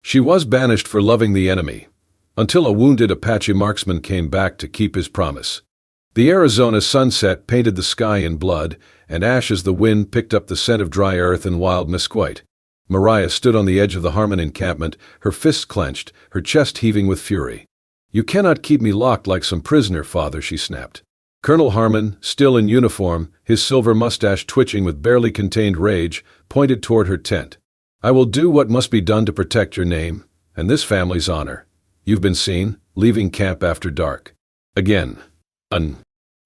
She was banished for loving the enemy, until a wounded Apache marksman came back to keep his promise. The Arizona sunset painted the sky in blood and ash as the wind picked up the scent of dry earth and wild mesquite. Mariah stood on the edge of the Harmon encampment, her fists clenched, her chest heaving with fury. "You cannot keep me locked like some prisoner, father," she snapped. Colonel Harmon, still in uniform, his silver mustache twitching with barely contained rage, pointed toward her tent. "I will do what must be done to protect your name, and this family's honor. You've been seen, leaving camp after dark. Again.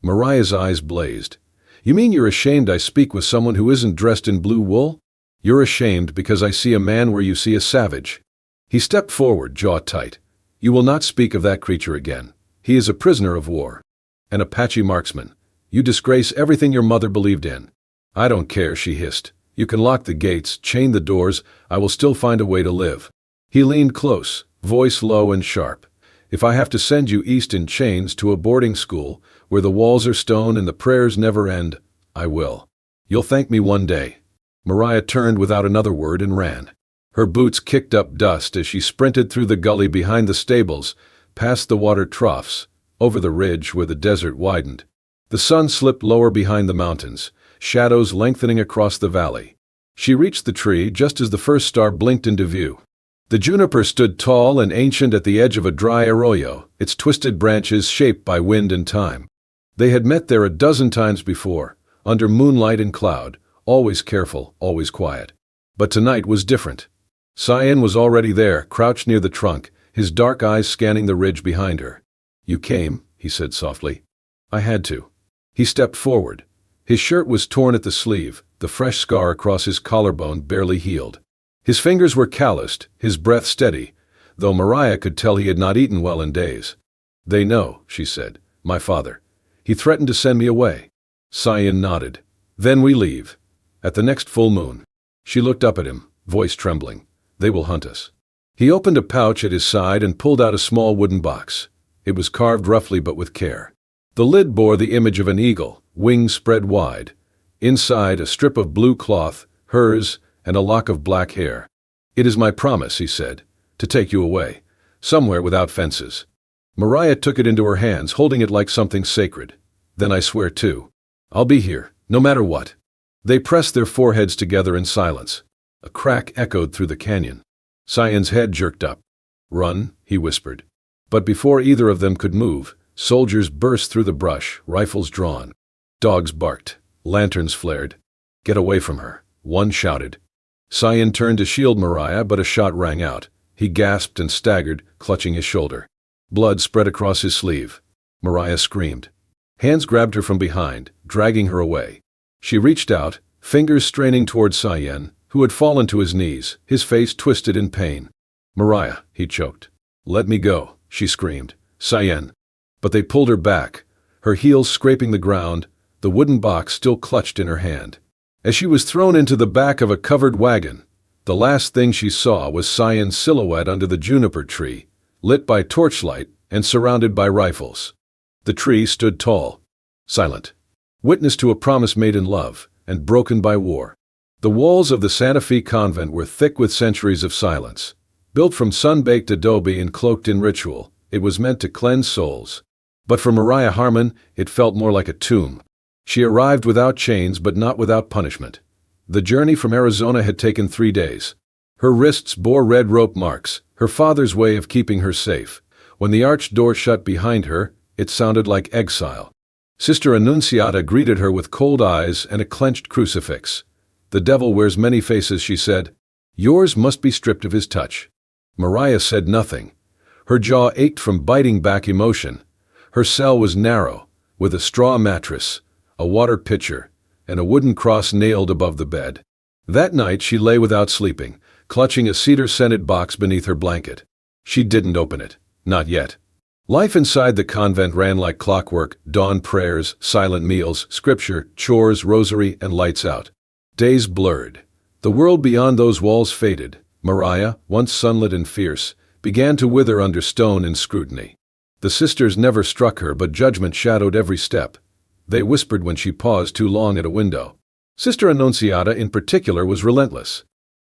Mariah's eyes blazed. "You mean you're ashamed I speak with someone who isn't dressed in blue wool? You're ashamed because I see a man where you see a savage." He stepped forward, jaw tight. "You will not speak of that creature again. He is a prisoner of war. An Apache marksman. You disgrace everything your mother believed in." "I don't care," she hissed. "You can lock the gates, chain the doors, I will still find a way to live." He leaned close, voice low and sharp. "If I have to send you east in chains to a boarding school, where the walls are stone and the prayers never end, I will. You'll thank me one day." Mariah turned without another word and ran. Her boots kicked up dust as she sprinted through the gully behind the stables, past the water troughs, over the ridge where the desert widened. The sun slipped lower behind the mountains, shadows lengthening across the valley. She reached the tree just as the first star blinked into view. The juniper stood tall and ancient at the edge of a dry arroyo, its twisted branches shaped by wind and time. They had met there a dozen times before, under moonlight and cloud, always careful, always quiet. But tonight was different. Cyan was already there, crouched near the trunk, his dark eyes scanning the ridge behind her. "You came," he said softly. "I had to." He stepped forward. His shirt was torn at the sleeve, the fresh scar across his collarbone barely healed. His fingers were calloused, his breath steady, though Mariah could tell he had not eaten well in days. "They know," she said. "My father. He threatened to send me away." Cyan nodded. "Then we leave. At the next full moon." She looked up at him, voice trembling. "They will hunt us." He opened a pouch at his side and pulled out a small wooden box. It was carved roughly but with care. The lid bore the image of an eagle, wings spread wide. Inside, a strip of blue cloth, hers, and a lock of black hair. "It is my promise," he said, "to take you away, somewhere without fences." Mariah took it into her hands, holding it like something sacred. "Then I swear too. I'll be here, no matter what." They pressed their foreheads together in silence. A crack echoed through the canyon. Cyan's head jerked up. "Run," he whispered. But before either of them could move, soldiers burst through the brush, rifles drawn. Dogs barked. Lanterns flared. "Get away from her," one shouted. Cyan turned to shield Mariah, but a shot rang out. He gasped and staggered, clutching his shoulder. Blood spread across his sleeve. Mariah screamed. Hands grabbed her from behind, dragging her away. She reached out, fingers straining toward Cyan, who had fallen to his knees, his face twisted in pain. "Mariah," he choked. "Let me go," she screamed. "Cyan." But they pulled her back, her heels scraping the ground, the wooden box still clutched in her hand. As she was thrown into the back of a covered wagon, the last thing she saw was Cyan's silhouette under the juniper tree, lit by torchlight and surrounded by rifles. The tree stood tall, silent, witness to a promise made in love and broken by war. The walls of the Santa Fe convent were thick with centuries of silence. Built from sun-baked adobe and cloaked in ritual, it was meant to cleanse souls. But for Mariah Harmon, it felt more like a tomb. She arrived without chains but not without punishment. The journey from Arizona had taken 3 days. Her wrists bore red rope marks, her father's way of keeping her safe. When the arched door shut behind her, it sounded like exile. Sister Annunziata greeted her with cold eyes and a clenched crucifix. "The devil wears many faces," she said. "Yours must be stripped of his touch." Mariah said nothing. Her jaw ached from biting back emotion. Her cell was narrow, with a straw mattress, a water pitcher, and a wooden cross nailed above the bed. That night she lay without sleeping, clutching a cedar-scented box beneath her blanket. She didn't open it. Not yet. Life inside the convent ran like clockwork: dawn prayers, silent meals, scripture, chores, rosary, and lights out. Days blurred. The world beyond those walls faded. Mariah, once sunlit and fierce, began to wither under stone and scrutiny. The sisters never struck her, but judgment shadowed every step. They whispered when she paused too long at a window. Sister Annunziata in particular was relentless.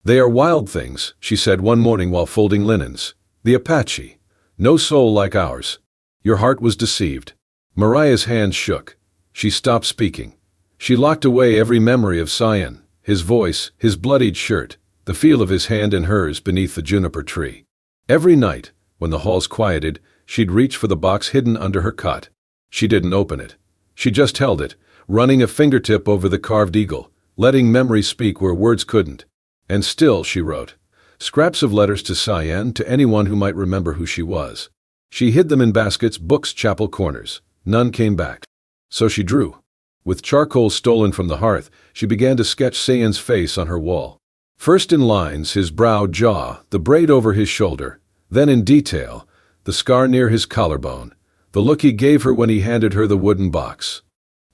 "They are wild things," she said one morning while folding linens. "The Apache. No soul like ours." Your heart was deceived. Mariah's hands shook. She stopped speaking. She locked away every memory of Cyan, his voice, his bloodied shirt, the feel of his hand in hers beneath the juniper tree. Every night, when the halls quieted, she'd reach for the box hidden under her cot. She didn't open it. She just held it, running a fingertip over the carved eagle, letting memory speak where words couldn't. And still, she wrote scraps of letters to Cyan, to anyone who might remember who she was. She hid them in baskets, books, chapel corners. None came back. So she drew. With charcoal stolen from the hearth, she began to sketch Cyan's face on her wall. First in lines, his brow, jaw, the braid over his shoulder. Then in detail, the scar near his collarbone, the look he gave her when he handed her the wooden box.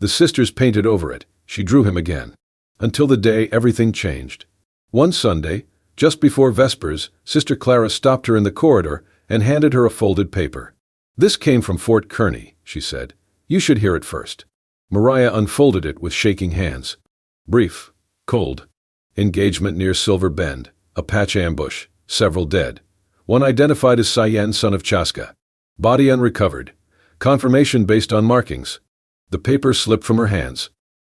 The sisters painted over it. She drew him again. Until the day everything changed. One Sunday, just before Vespers, Sister Clara stopped her in the corridor and handed her a folded paper. "This came from Fort Kearney," she said. "You should hear it first." Mariah unfolded it with shaking hands. Brief. Cold. Engagement near Silver Bend. Apache ambush. Several dead. One identified as Cyan, son of Chaska. Body unrecovered. Confirmation based on markings. The paper slipped from her hands.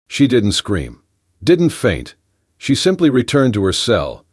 She didn't scream. Didn't faint. She simply returned to her cell,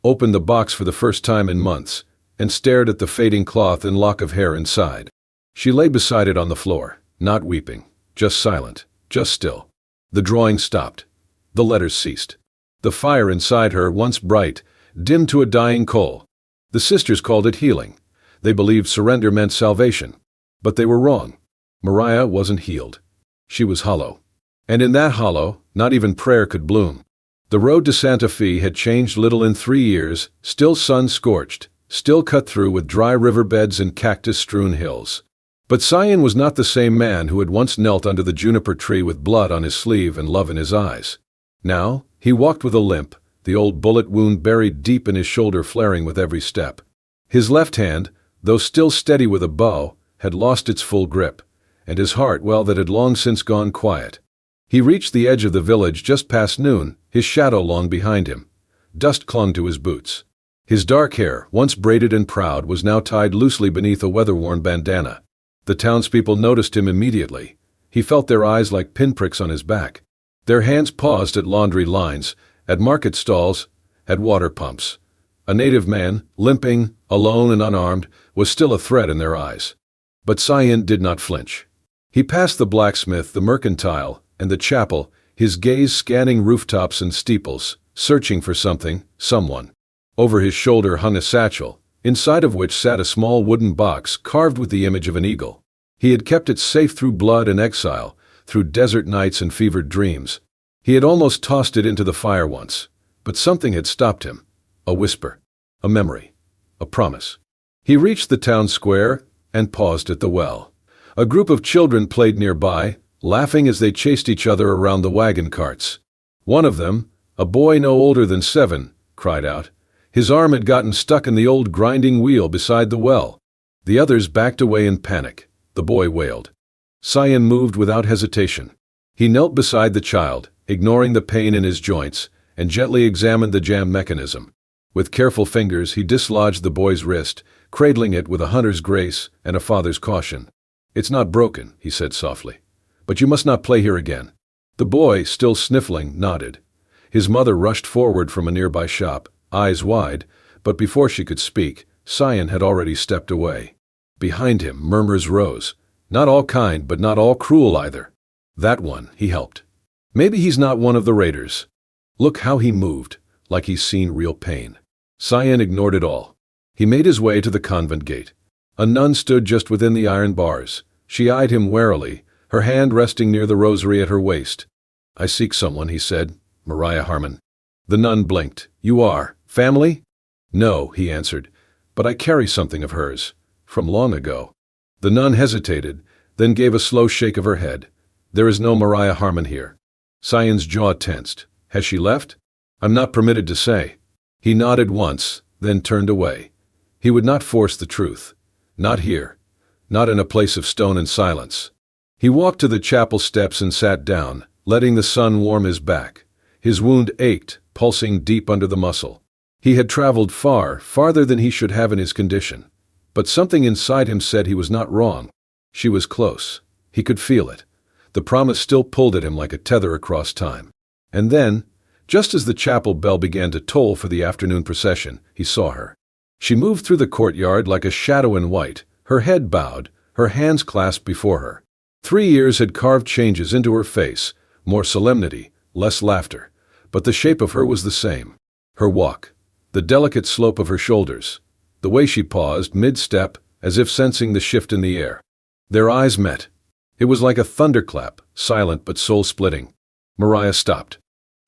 opened the box for the first time in months, and stared at the fading cloth and lock of hair inside. She lay beside it on the floor, not weeping, just silent, just still. The drawing stopped. The letters ceased. The fire inside her, once bright, dimmed to a dying coal. The sisters called it healing. They believed surrender meant salvation. But they were wrong. Mariah wasn't healed. She was hollow. And in that hollow, not even prayer could bloom. The road to Santa Fe had changed little in 3 years, still sun-scorched, still cut through with dry riverbeds and cactus-strewn hills. But Cyan was not the same man who had once knelt under the juniper tree with blood on his sleeve and love in his eyes. Now, he walked with a limp, the old bullet wound buried deep in his shoulder flaring with every step. His left hand, though still steady with a bow, had lost its full grip, and his heart, well, that had long since gone quiet. He reached the edge of the village just past noon, his shadow long behind him. Dust clung to his boots. His dark hair, once braided and proud, was now tied loosely beneath a weather-worn bandana. The townspeople noticed him immediately. He felt their eyes like pinpricks on his back. Their hands paused at laundry lines, at market stalls, at water pumps. A native man, limping, alone and unarmed, was still a threat in their eyes. But Cyan did not flinch. He passed the blacksmith, the mercantile, and the chapel, his gaze scanning rooftops and steeples, searching for something, someone. Over his shoulder hung a satchel, inside of which sat a small wooden box carved with the image of an eagle. He had kept it safe through blood and exile, through desert nights and fevered dreams. He had almost tossed it into the fire once, but something had stopped him. A whisper, a memory, a promise. He reached the town square and paused at the well. A group of children played nearby, laughing as they chased each other around the wagon carts. One of them, a boy no older than 7, cried out. His arm had gotten stuck in the old grinding wheel beside the well. The others backed away in panic. The boy wailed. Cyan moved without hesitation. He knelt beside the child, ignoring the pain in his joints, and gently examined the jam mechanism. With careful fingers he dislodged the boy's wrist, cradling it with a hunter's grace and a father's caution. "It's not broken," he said softly. "But you must not play here again." The boy, still sniffling, nodded. His mother rushed forward from a nearby shop, eyes wide, but before she could speak, Cyan had already stepped away. Behind him, murmurs rose. Not all kind, but not all cruel either. That one, he helped. Maybe he's not one of the raiders. Look how he moved, like he's seen real pain. Cyan ignored it all. He made his way to the convent gate. A nun stood just within the iron bars. She eyed him warily, her hand resting near the rosary at her waist. "I seek someone," he said. "Mariah Harmon." The nun blinked. "You are? Family?" "No," he answered, "but I carry something of hers. From long ago." The nun hesitated, then gave a slow shake of her head. "There is no Mariah Harmon here." Cyan's jaw tensed. "Has she left?" "I'm not permitted to say." He nodded once, then turned away. He would not force the truth. Not here. Not in a place of stone and silence. He walked to the chapel steps and sat down, letting the sun warm his back. His wound ached, pulsing deep under the muscle. He had traveled far, farther than he should have in his condition. But something inside him said he was not wrong. She was close. He could feel it. The promise still pulled at him like a tether across time. And then, just as the chapel bell began to toll for the afternoon procession, he saw her. She moved through the courtyard like a shadow in white, her head bowed, her hands clasped before her. 3 years had carved changes into her face, more solemnity, less laughter. But the shape of her was the same. Her walk, the delicate slope of her shoulders, the way she paused mid-step, as if sensing the shift in the air. Their eyes met. It was like a thunderclap, silent but soul-splitting. Mariah stopped.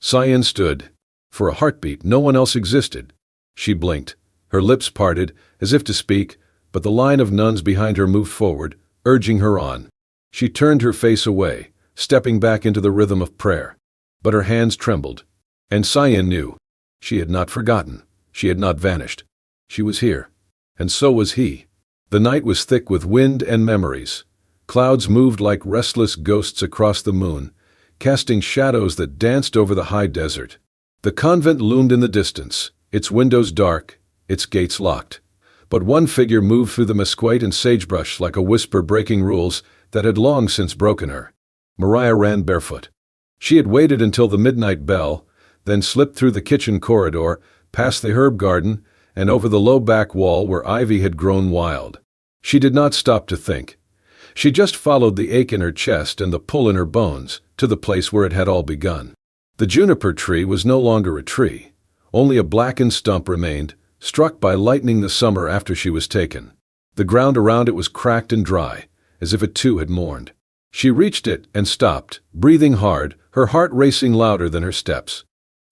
Cyan stood. For a heartbeat, no one else existed. She blinked. Her lips parted, as if to speak, but the line of nuns behind her moved forward, urging her on. She turned her face away, stepping back into the rhythm of prayer. But her hands trembled. And Cyan knew. She had not forgotten. She had not vanished. She was here. And so was he. The night was thick with wind and memories. Clouds moved like restless ghosts across the moon, casting shadows that danced over the high desert. The convent loomed in the distance, its windows dark, its gates locked. But one figure moved through the mesquite and sagebrush like a whisper breaking rules that had long since broken her. Mariah ran barefoot. She had waited until the midnight bell, then slipped through the kitchen corridor, past the herb garden, and over the low back wall where ivy had grown wild. She did not stop to think. She just followed the ache in her chest and the pull in her bones, to the place where it had all begun. The juniper tree was no longer a tree. Only a blackened stump remained, struck by lightning the summer after she was taken. The ground around it was cracked and dry, as if it too had mourned. She reached it and stopped, breathing hard, her heart racing louder than her steps.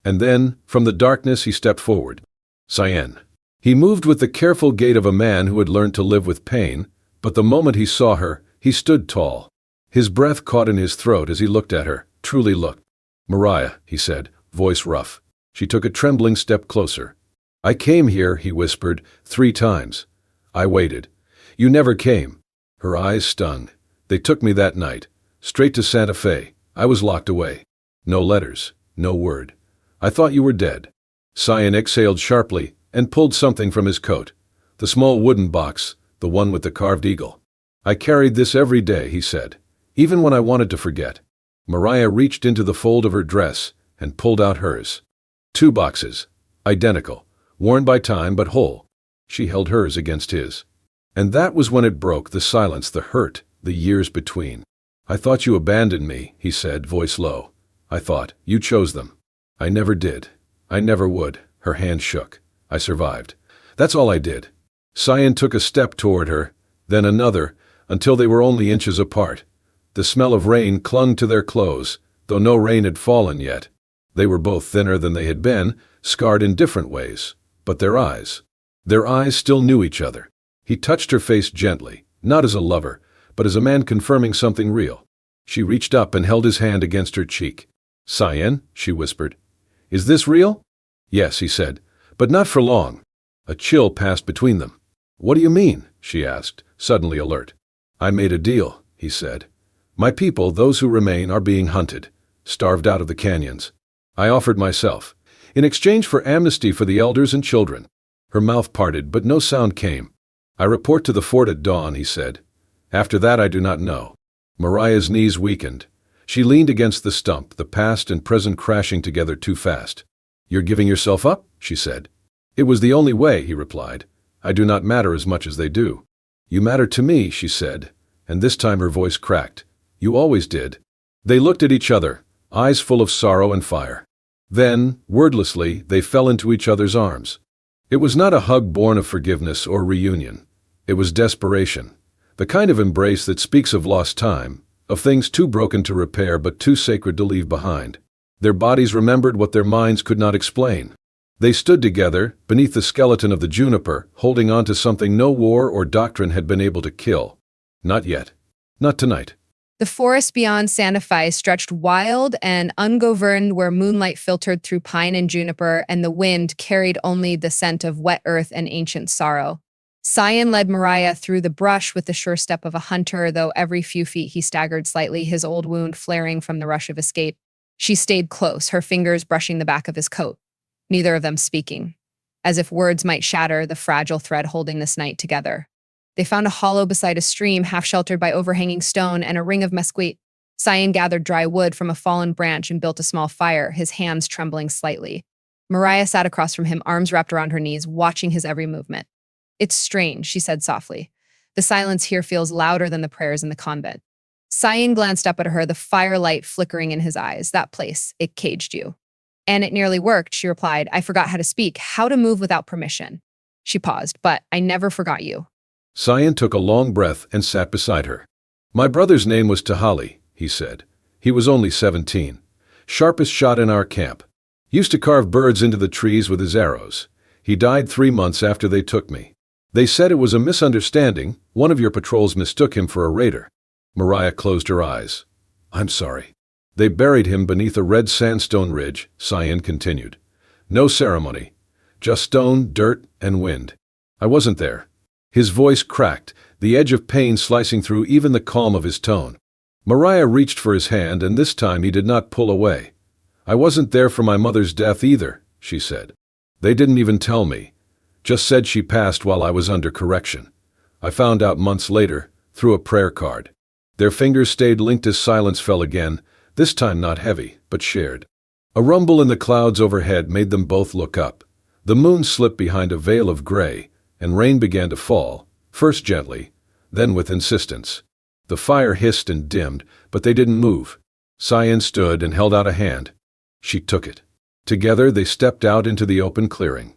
And then, from the darkness he stepped forward. Cyan. He moved with the careful gait of a man who had learned to live with pain, but the moment he saw her, he stood tall. His breath caught in his throat as he looked at her, truly looked. Mariah, he said, voice rough. She took a trembling step closer. I came here, he whispered, 3 times. I waited. You never came. Her eyes stung. They took me that night, straight to Santa Fe. I was locked away. No letters, no word. I thought you were dead. Cyan exhaled sharply and pulled something from his coat. The small wooden box, the one with the carved eagle. I carried this every day, he said, even when I wanted to forget. Mariah reached into the fold of her dress and pulled out hers. 2 boxes, identical, worn by time but whole. She held hers against his. And that was when it broke, the silence, the hurt, the years between. I thought you abandoned me, he said, voice low. I thought, you chose them. I never did. I never would. Her hand shook. I survived. That's all I did. Cyan took a step toward her, then another, until they were only inches apart. The smell of rain clung to their clothes, though no rain had fallen yet. They were both thinner than they had been, scarred in different ways. But their eyes still knew each other. He touched her face gently, not as a lover, but as a man confirming something real. She reached up and held his hand against her cheek. Cyan, she whispered. Is this real? Yes, he said, but not for long. A chill passed between them. What do you mean? She asked, suddenly alert. I made a deal, he said. My people, those who remain, are being hunted, starved out of the canyons. I offered myself, in exchange for amnesty for the elders and children. Her mouth parted, but no sound came. I report to the fort at dawn, he said. After that I do not know. Mariah's knees weakened. She leaned against the stump, the past and present crashing together too fast. You're giving yourself up? She said. It was the only way, he replied. I do not matter as much as they do. You matter to me, she said, and this time her voice cracked. You always did. They looked at each other, eyes full of sorrow and fire. Then, wordlessly, they fell into each other's arms. It was not a hug born of forgiveness or reunion. It was desperation, the kind of embrace that speaks of lost time, of things too broken to repair but too sacred to leave behind. Their bodies remembered what their minds could not explain. They stood together, beneath the skeleton of the juniper, holding on to something no war or doctrine had been able to kill. Not yet. Not tonight. The forest beyond Santa Fe stretched wild and ungoverned, where moonlight filtered through pine and juniper, and the wind carried only the scent of wet earth and ancient sorrow. Cyan led Mariah through the brush with the sure step of a hunter, though every few feet he staggered slightly, his old wound flaring from the rush of escape. She stayed close, her fingers brushing the back of his coat, neither of them speaking. as if words might shatter the fragile thread holding this night together. They found a hollow beside a stream, half sheltered by overhanging stone and a ring of mesquite. Cyan gathered dry wood from a fallen branch and built a small fire, his hands trembling slightly. Mariah sat across from him, arms wrapped around her knees, watching his every movement. "It's strange," she said softly. "The silence here feels louder than the prayers in the convent." Cyan glanced up at her, the firelight flickering in his eyes. "That place, it caged you." "And it nearly worked," she replied. "I forgot how to speak, how to move without permission." She paused, "But I never forgot you." Cyan took a long breath and sat beside her. "My brother's name was Tahali," he said. "He was only 17. Sharpest shot in our camp. Used to carve birds into the trees with his arrows. He died 3 months after they took me. They said it was a misunderstanding. One of your patrols mistook him for a raider." Mariah closed her eyes. "I'm sorry." "They buried him beneath a red sandstone ridge," Cyan continued. "No ceremony. Just stone, dirt, and wind. I wasn't there." His voice cracked, the edge of pain slicing through even the calm of his tone. Mariah reached for his hand, and this time he did not pull away. "I wasn't there for my mother's death either," she said. "They didn't even tell me. Just said she passed while I was under correction. I found out months later, through a prayer card." Their fingers stayed linked as silence fell again, this time not heavy, but shared. A rumble in the clouds overhead made them both look up. The moon slipped behind a veil of gray, and rain began to fall, first gently, then with insistence. The fire hissed and dimmed, but they didn't move. Cyan stood and held out a hand. She took it. Together they stepped out into the open clearing.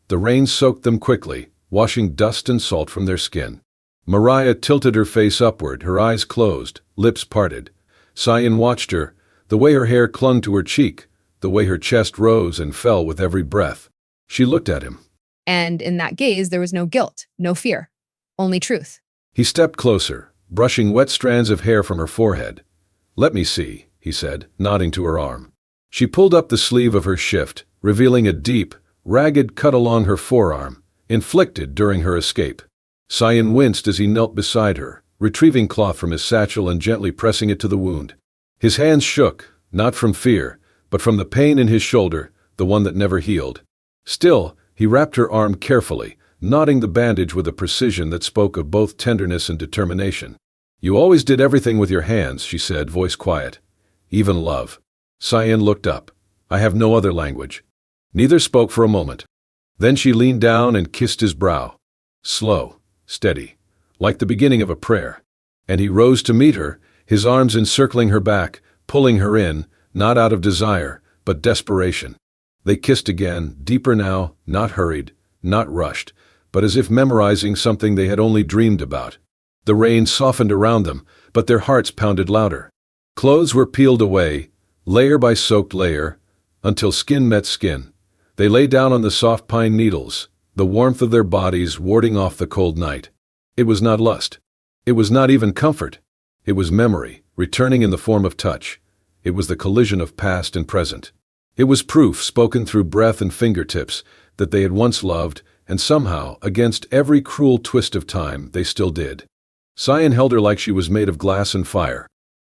The rain soaked them quickly, washing dust and salt from their skin. Mariah tilted her face upward, her eyes closed, lips parted. Cyan watched her, the way her hair clung to her cheek, the way her chest rose and fell with every breath. She looked at him. And in that gaze there was no guilt, no fear, only truth. He stepped closer, brushing wet strands of hair from her forehead. "Let me see," he said, nodding to her arm. She pulled up the sleeve of her shift, revealing a deep, ragged cut along her forearm, inflicted during her escape. Cyan winced as he knelt beside her, retrieving cloth from his satchel and gently pressing it to the wound. His hands shook, not from fear, but from the pain in his shoulder, the one that never healed. Still, he wrapped her arm carefully, knotting the bandage with a precision that spoke of both tenderness and determination. "You always did everything with your hands," she said, voice quiet. "Even love." Cyan looked up. "I have no other language." Neither spoke for a moment. Then she leaned down and kissed his brow. Slow, steady, like the beginning of a prayer. And he rose to meet her, his arms encircling her back, pulling her in, not out of desire, but desperation. They kissed again, deeper now, not hurried, not rushed, but as if memorizing something they had only dreamed about. The rain softened around them, but their hearts pounded louder. Clothes were peeled away, layer by soaked layer, until skin met skin. They lay down on the soft pine needles, the warmth of their bodies warding off the cold night. It was not lust. It was not even comfort. It was memory, returning in the form of touch. It was the collision of past and present. It was proof, spoken through breath and fingertips, that they had once loved, and somehow, against every cruel twist of time, they still did. Cyan held her like she was made of glass and fire.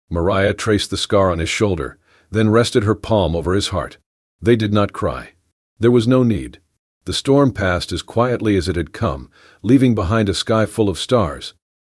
Mariah traced the scar on his shoulder, then rested her palm over his heart. They did not cry. There was no need. The storm passed as quietly as it had come, leaving behind a sky full of stars.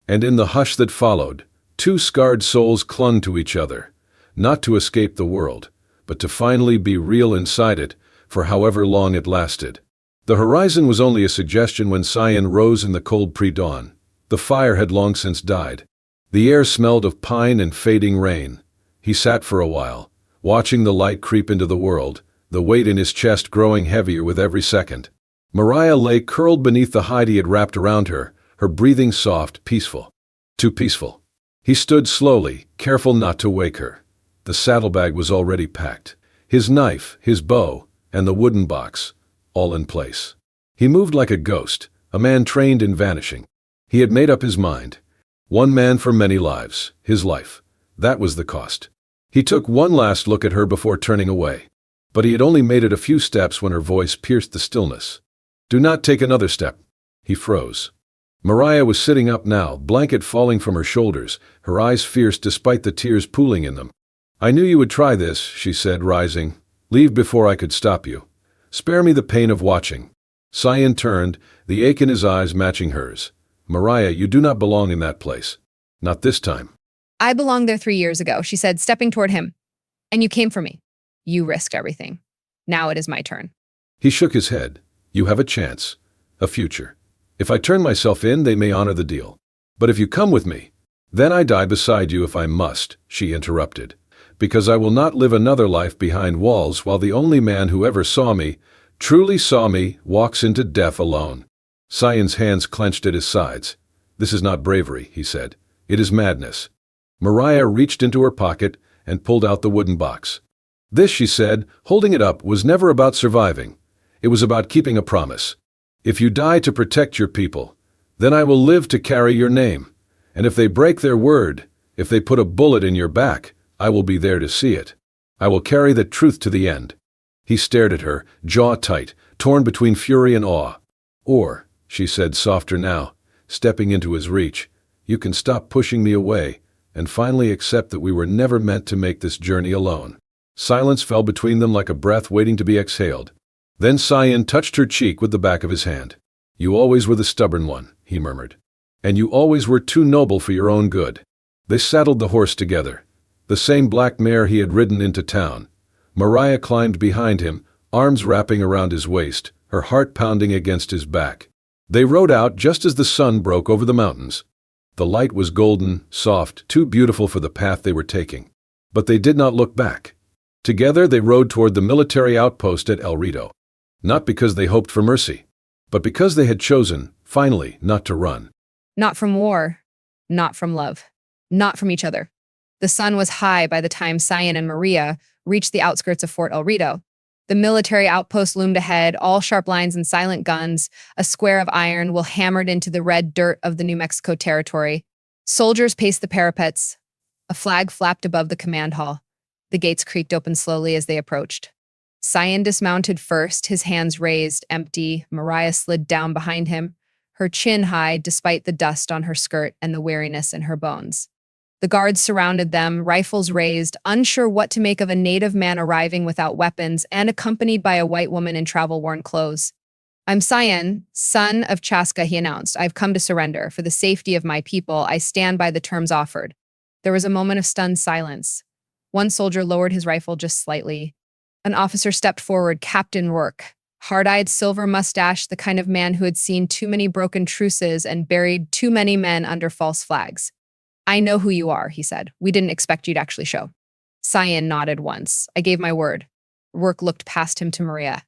And in the hush that followed, two scarred souls clung to each other, not to escape the world, but to finally be real inside it, for however long it lasted. The horizon was only a suggestion when Cyan rose in the cold pre-dawn. The fire had long since died. The air smelled of pine and fading rain. He sat for a while, watching the light creep into the world, the weight in his chest growing heavier with every second. Mariah lay curled beneath the hide he had wrapped around her, her breathing soft, peaceful. Too peaceful. He stood slowly, careful not to wake her. The saddlebag was already packed. His knife, his bow, and the wooden box, all in place. He moved like a ghost, a man trained in vanishing. He had made up his mind. One man for many lives, his life. That was the cost. He took one last look at her before turning away. But he had only made it a few steps when her voice pierced the stillness. "Do not take another step." He froze. Mariah was sitting up now, blanket falling from her shoulders, her eyes fierce despite the tears pooling in them. "I knew you would try this," she said, rising. "Leave before I could stop you. Spare me the pain of watching." Cyan turned, the ache in his eyes matching hers. Mariah, you do not belong in that place. Not this time. I belonged there 3 years ago, she said, stepping toward him. And you came for me. You risked everything. Now it is my turn. He shook his head. You have a chance. A future. If I turn myself in, they may honor the deal. But if you come with me, then I die beside you if I must, she interrupted. Because I will not live another life behind walls while the only man who ever saw me, truly saw me, walks into death alone. Cyan's hands clenched at his sides. This is not bravery, he said. It is madness. Mariah reached into her pocket and pulled out the wooden box. This, she said, holding it up, was never about surviving. It was about keeping a promise. If you die to protect your people, then I will live to carry your name. And if they break their word, if they put a bullet in your back, I will be there to see it. I will carry the truth to the end. He stared at her, jaw tight, torn between fury and awe. Or, she said softer now, stepping into his reach, you can stop pushing me away and finally accept that we were never meant to make this journey alone. Silence fell between them like a breath waiting to be exhaled. Then Cyan touched her cheek with the back of his hand. You always were the stubborn one, he murmured. And you always were too noble for your own good. They saddled the horse together. The same black mare he had ridden into town. Mariah climbed behind him, arms wrapping around his waist, her heart pounding against his back. They rode out just as the sun broke over the mountains. The light was golden, soft, too beautiful for the path they were taking. But they did not look back. Together they rode toward the military outpost at El Rito. Not because they hoped for mercy, but because they had chosen, finally, not to run. Not from war, not from love, not from each other. The sun was high by the time Cyan and Maria reached the outskirts of Fort El Rito. The military outpost loomed ahead, all sharp lines and silent guns, a square of iron will hammered into the red dirt of the New Mexico territory. Soldiers paced the parapets. A flag flapped above the command hall. The gates creaked open slowly as they approached. Cyan dismounted first, his hands raised, empty. Mariah slid down behind him, her chin high despite the dust on her skirt and the weariness in her bones. The guards surrounded them, rifles raised, unsure what to make of a native man arriving without weapons and accompanied by a white woman in travel-worn clothes. I'm Cyan, son of Chaska, he announced. I've come to surrender. For the safety of my people, I stand by the terms offered. There was a moment of stunned silence. One soldier lowered his rifle just slightly. An officer stepped forward, Captain Rourke, hard-eyed, silver mustache, the kind of man who had seen too many broken truces and buried too many men under false flags. I know who you are, he said. We didn't expect you to actually show. Cyan nodded once. I gave my word. Rourke looked past him to Maria.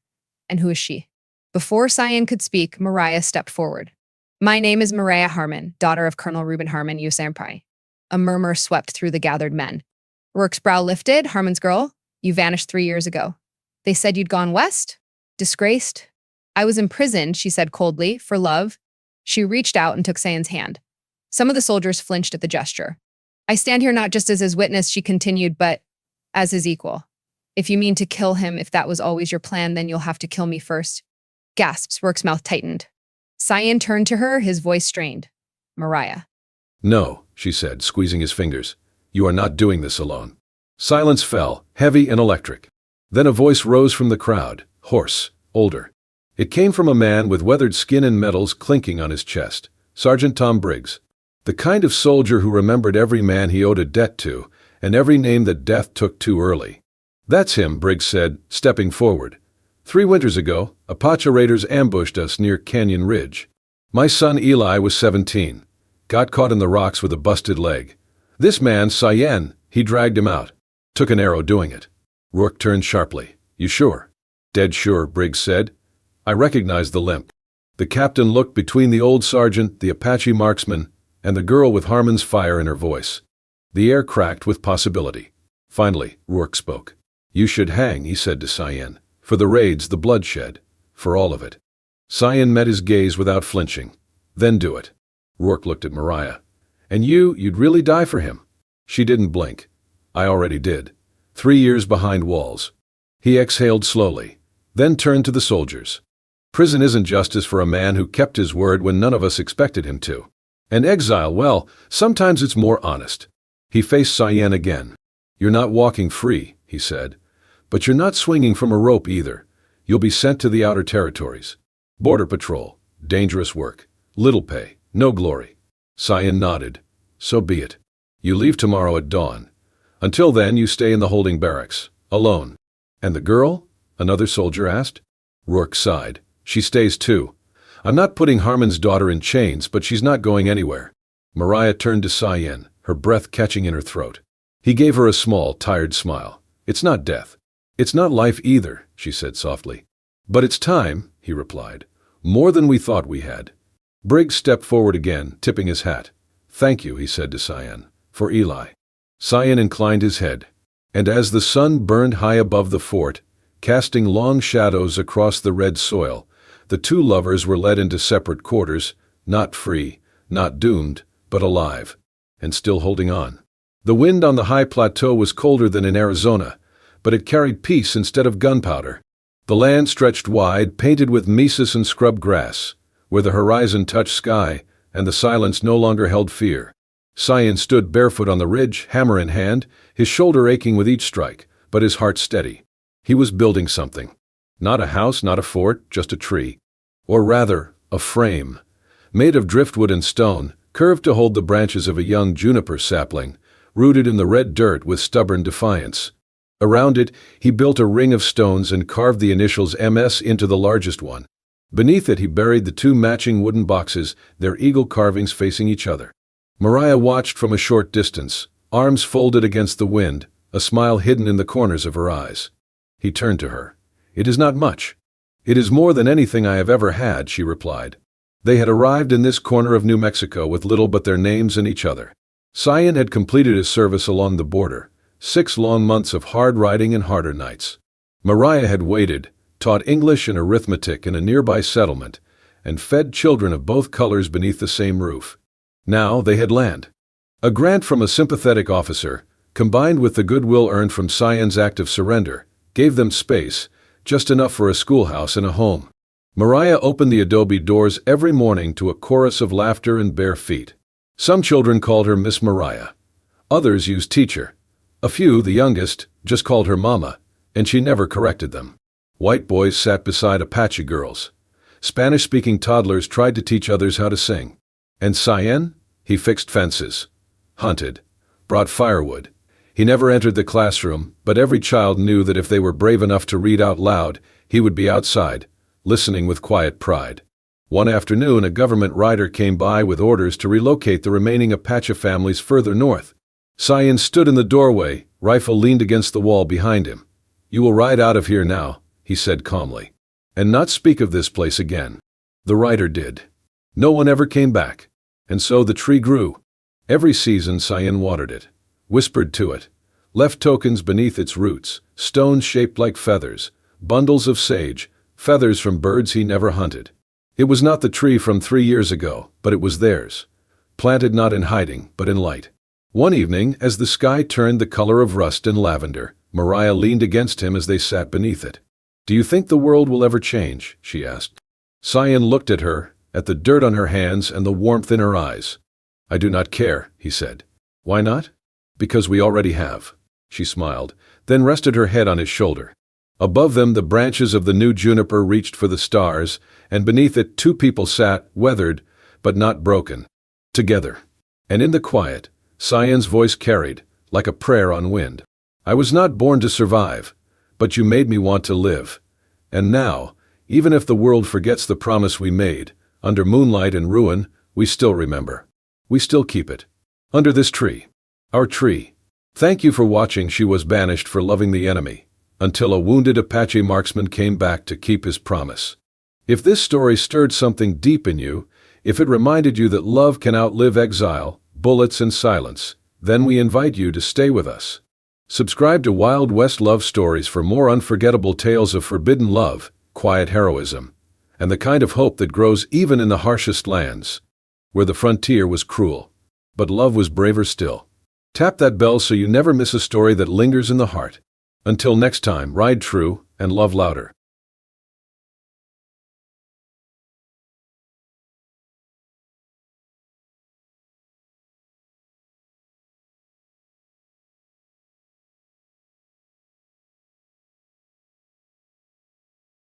And who is she? Before Cyan could speak, Mariah stepped forward. My name is Maria Harmon, daughter of Colonel Reuben Harmon, USAMPI. A murmur swept through the gathered men. Rourke's brow lifted. Harmon's girl, you vanished 3 years ago. They said you'd gone west? Disgraced? I was imprisoned, she said coldly, for love. She reached out and took Cyan's hand. Some of the soldiers flinched at the gesture. I stand here not just as his witness, she continued, but as his equal. If you mean to kill him, if that was always your plan, then you'll have to kill me first. Gasps, Rourke's mouth tightened. Cyan turned to her, his voice strained. Mariah. No, she said, squeezing his fingers. You are not doing this alone. Silence fell, heavy and electric. Then a voice rose from the crowd, hoarse, older. It came from a man with weathered skin and medals clinking on his chest, Sergeant Tom Briggs. The kind of soldier who remembered every man he owed a debt to, and every name that death took too early. That's him, Briggs said, stepping forward. 3 winters ago, Apache raiders ambushed us near Canyon Ridge. My son Eli was 17. Got caught in the rocks with a busted leg. This man, Cyan, he dragged him out. Took an arrow doing it. Rourke turned sharply. You sure? Dead sure, Briggs said. I recognized the limp. The captain looked between the old sergeant, the Apache marksman, and the girl with Harmon's fire in her voice. The air cracked with possibility. Finally, Rourke spoke. You should hang, he said to Cyan. For the raids, the bloodshed. For all of it. Cyan met his gaze without flinching. Then do it. Rourke looked at Mariah. And you'd really die for him? She didn't blink. I already did. 3 years behind walls. He exhaled slowly, then turned to the soldiers. Prison isn't justice for a man who kept his word when none of us expected him to. And exile, well, sometimes it's more honest. He faced Cyan again. You're not walking free, he said. But you're not swinging from a rope either. You'll be sent to the outer territories. Border patrol. Dangerous work. Little pay. No glory. Cyan nodded. So be it. You leave tomorrow at dawn. Until then, you stay in the holding barracks. Alone. And the girl? Another soldier asked. Rourke sighed. She stays too. I'm not putting Harmon's daughter in chains, but she's not going anywhere. Mariah turned to Cyan, her breath catching in her throat. He gave her a small, tired smile. It's not death. It's not life either, she said softly. But it's time, he replied. More than we thought we had. Briggs stepped forward again, tipping his hat. Thank you, he said to Cyan, for Eli. Cyan inclined his head. And as the sun burned high above the fort, casting long shadows across the red soil, the two lovers were led into separate quarters, not free, not doomed, but alive, and still holding on. The wind on the high plateau was colder than in Arizona, but it carried peace instead of gunpowder. The land stretched wide, painted with mesas and scrub grass, where the horizon touched sky, and the silence no longer held fear. Cyan stood barefoot on the ridge, hammer in hand, his shoulder aching with each strike, but his heart steady. He was building something. Not a house, not a fort, just a tree. Or rather, a frame. Made of driftwood and stone, curved to hold the branches of a young juniper sapling, rooted in the red dirt with stubborn defiance. Around it, he built a ring of stones and carved the initials MS into the largest one. Beneath it, he buried the two matching wooden boxes, their eagle carvings facing each other. Mariah watched from a short distance, arms folded against the wind, a smile hidden in the corners of her eyes. He turned to her. It is not much. It is more than anything I have ever had, she replied. They had arrived in this corner of New Mexico with little but their names and each other. Cyan had completed his service along the border, 6 long months of hard riding and harder nights. Mariah had waited, taught English and arithmetic in a nearby settlement, and fed children of both colors beneath the same roof. Now they had land. A grant from a sympathetic officer, combined with the goodwill earned from Cyan's act of surrender, gave them space, just enough for a schoolhouse and a home. Mariah opened the adobe doors every morning to a chorus of laughter and bare feet. Some children called her Miss Mariah. Others used teacher. A few, the youngest, just called her Mama, and she never corrected them. White boys sat beside Apache girls. Spanish-speaking toddlers tried to teach others how to sing. And Cyan? He fixed fences, hunted, brought firewood. He never entered the classroom, but every child knew that if they were brave enough to read out loud, he would be outside, listening with quiet pride. One afternoon, a government rider came by with orders to relocate the remaining Apache families further north. Cyan stood in the doorway, rifle leaned against the wall behind him. You will ride out of here now, he said calmly, and not speak of this place again. The rider did. No one ever came back. And so the tree grew. Every season Cyan watered it, whispered to it, left tokens beneath its roots, stones shaped like feathers, bundles of sage, feathers from birds he never hunted. It was not the tree from 3 years ago, but it was theirs, planted not in hiding, but in light. One evening, as the sky turned the color of rust and lavender, Mariah leaned against him as they sat beneath it. Do you think the world will ever change? She asked. Cyan looked at her, at the dirt on her hands and the warmth in her eyes. I do not care, he said. Why not? Because we already have. She smiled, then rested her head on his shoulder. Above them the branches of the new juniper reached for the stars, and beneath it 2 people sat, weathered, but not broken, together. And in the quiet, Cyan's voice carried, like a prayer on wind. I was not born to survive, but you made me want to live. And now, even if the world forgets the promise we made, under moonlight and ruin, we still remember. We still keep it. Under this tree. Our tree. Thank you for watching. She was banished for loving the enemy, until a wounded Apache marksman came back to keep his promise. If this story stirred something deep in you, if it reminded you that love can outlive exile, bullets and silence, then we invite you to stay with us. Subscribe to Wild West Love Stories for more unforgettable tales of forbidden love, quiet heroism, and the kind of hope that grows even in the harshest lands, where the frontier was cruel, but love was braver still. Tap that bell so you never miss a story that lingers in the heart. Until next time, ride true and love louder.